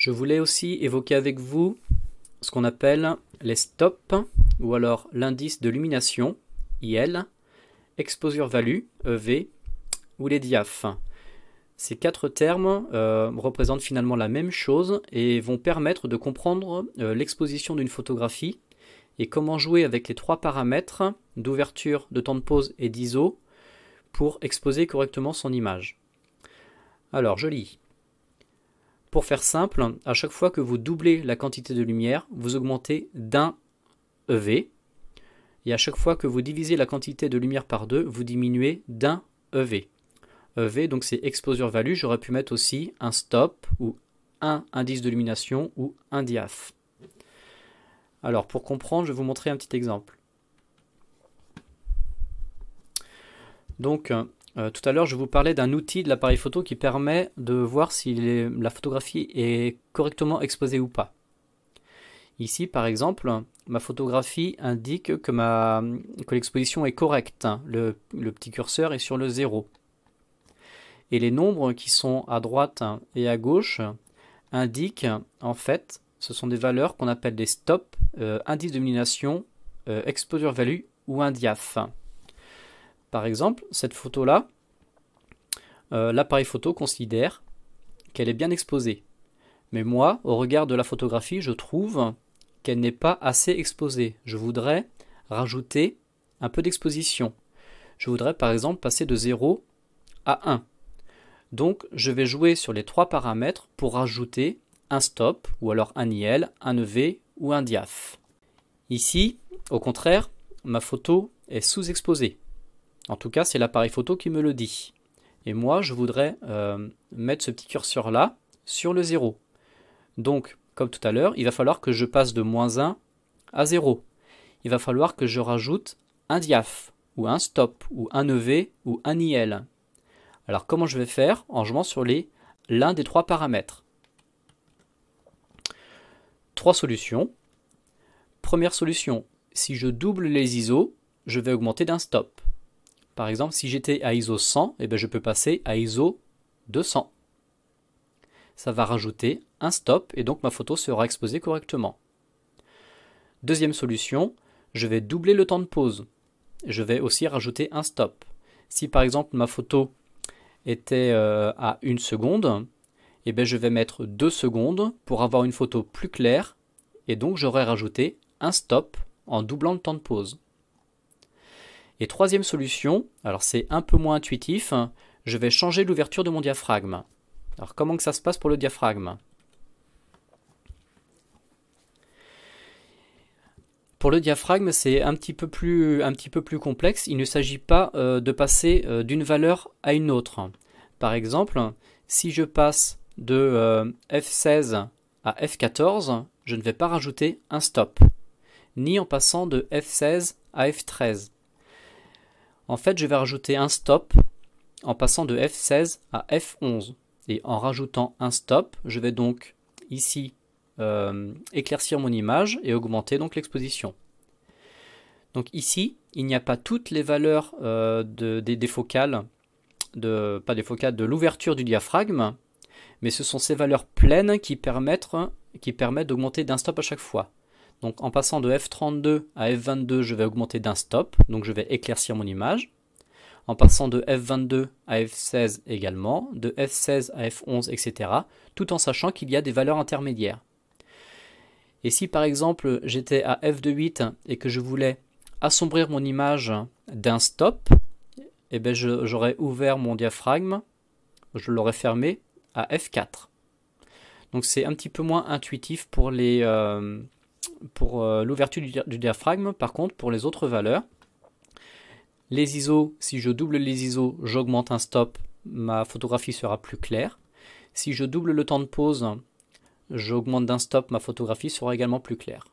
Je voulais aussi évoquer avec vous ce qu'on appelle les stops, ou alors l'indice de lumination, IL, exposure value, EV, ou les diaphes. Ces quatre termes représentent finalement la même chose et vont permettre de comprendre l'exposition d'une photographie et comment jouer avec les trois paramètres d'ouverture, de temps de pause et d'ISO pour exposer correctement son image. Alors, je lis. Pour faire simple, à chaque fois que vous doublez la quantité de lumière, vous augmentez d'un EV. Et à chaque fois que vous divisez la quantité de lumière par 2, vous diminuez d'un EV. EV, donc c'est exposure value. J'aurais pu mettre aussi un stop ou un indice de lumination ou un diaph. Alors, pour comprendre, je vais vous montrer un petit exemple. Donc, tout à l'heure, je vous parlais d'un outil de l'appareil photo qui permet de voir si la photographie est correctement exposée ou pas. Ici, par exemple, ma photographie indique que l'exposition est correcte. Le petit curseur est sur le 0. Et les nombres qui sont à droite et à gauche indiquent, en fait, ce sont des valeurs qu'on appelle des stops, indice de lumination, exposure value ou un diaph. Par exemple, cette photo-là, l'appareil photo considère qu'elle est bien exposée. Mais moi, au regard de la photographie, je trouve qu'elle n'est pas assez exposée. Je voudrais rajouter un peu d'exposition. Je voudrais par exemple passer de 0 à 1. Donc, je vais jouer sur les trois paramètres pour rajouter un stop, ou alors un IL, un EV ou un diaph. Ici, au contraire, ma photo est sous-exposée. En tout cas, c'est l'appareil photo qui me le dit. Et moi, je voudrais mettre ce petit curseur-là sur le 0. Donc, comme tout à l'heure, il va falloir que je passe de -1 à 0. Il va falloir que je rajoute un diaph, ou un stop, ou un EV, ou un IL. Alors, comment je vais faire? En jouant sur l'un des trois paramètres. Trois solutions. Première solution, si je double les ISO, je vais augmenter d'un stop. Par exemple, si j'étais à ISO 100, eh bien, je peux passer à ISO 200. Ça va rajouter un stop et donc ma photo sera exposée correctement. Deuxième solution, je vais doubler le temps de pause. Je vais aussi rajouter un stop. Si par exemple ma photo était à 1 seconde, eh bien, je vais mettre 2 secondes pour avoir une photo plus claire et donc j'aurai rajouté un stop en doublant le temps de pause. Et troisième solution, alors c'est un peu moins intuitif, je vais changer l'ouverture de mon diaphragme. Alors comment que ça se passe pour le diaphragme? Pour le diaphragme, c'est un petit peu plus complexe. Il ne s'agit pas de passer d'une valeur à une autre. Par exemple, si je passe de F16 à F14, je ne vais pas rajouter un stop, ni en passant de F16 à F13. En fait, je vais rajouter un stop en passant de F16 à F11. Et en rajoutant un stop, je vais donc ici éclaircir mon image et augmenter donc l'exposition. Donc ici, il n'y a pas toutes les valeurs des focales, pas des focales, de l'ouverture du diaphragme, mais ce sont ces valeurs pleines qui permettent d'augmenter d'un stop à chaque fois. Donc en passant de F32 à F22, je vais augmenter d'un stop, donc je vais éclaircir mon image. En passant de F22 à F16 également, de F16 à F11, etc. Tout en sachant qu'il y a des valeurs intermédiaires. Et si par exemple j'étais à F2.8 et que je voulais assombrir mon image d'un stop, eh bien j'aurais ouvert mon diaphragme, je l'aurais fermé à F4. Donc c'est un petit peu moins intuitif pour l'ouverture du diaphragme. Par contre, pour les autres valeurs, les ISO, si je double les ISO, j'augmente un stop, ma photographie sera plus claire. Si je double le temps de pause, j'augmente d'un stop, ma photographie sera également plus claire.